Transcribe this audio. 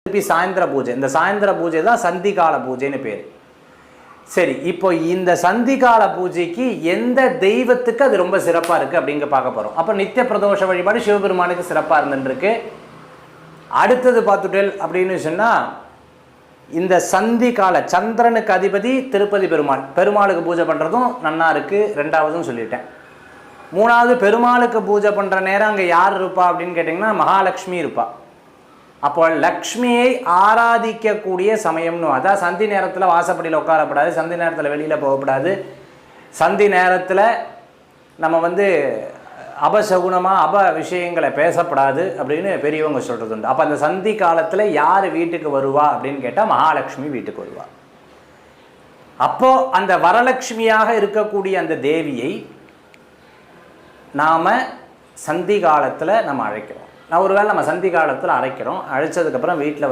திருப்பி சாயந்தர பூஜை. இந்த சாயந்தர பூஜை தான் சந்திகால பூஜைன்னு பேர். சரி, இப்போ இந்த சந்திகால பூஜைக்கு எந்த தெய்வத்துக்கு அது ரொம்ப சிறப்பாக இருக்குது அப்படிங்க பார்க்க போகிறோம். அப்போ நித்திய பிரதோஷ வழிபாடு சிவபெருமானுக்கு சிறப்பாக இருந்துருக்கு. அடுத்தது பார்த்துட்டேல் அப்படின்னு சொன்னால், இந்த சந்திகால சந்திரனுக்கு அதிபதி திருப்பதி பெருமாள், பெருமாளுக்கு பூஜை பண்ணுறதும் நன்னா இருக்குது. ரெண்டாவதும் சொல்லிட்டேன். மூணாவது, பெருமாளுக்கு பூஜை பண்ணுற நேரம் அங்கே யார் இருப்பா அப்படின்னு கேட்டிங்கன்னா மகாலட்சுமி இருப்பா. அப்போ லக்ஷ்மியை ஆராதிக்கக்கூடிய சமயம்னு, அதான் சந்தி நேரத்தில் வாசப்படியில் உட்காரப்படாது, சந்தி நேரத்தில் வெளியில் போகக்கூடாது, சந்தி நேரத்தில் நம்ம அபசகுணமாக விஷயங்களை பேசப்படாது அப்படின்னு பெரியவங்க சொல்கிறது உண்டு. அப்போ அந்த சந்தி காலத்தில் யார் வீட்டுக்கு வருவா அப்படின்னு கேட்டால் மகாலட்சுமி வீட்டுக்கு வருவா. அப்போது அந்த வரலட்சுமியாக இருக்கக்கூடிய அந்த தேவியை நாம் சந்தி காலத்தில் நம்ம அழைக்கிறோம். நான் ஒருவேளை நம்ம சந்தி காலத்தில் அழைக்கிறோம், அழைச்சதுக்கப்புறம் வீட்டில்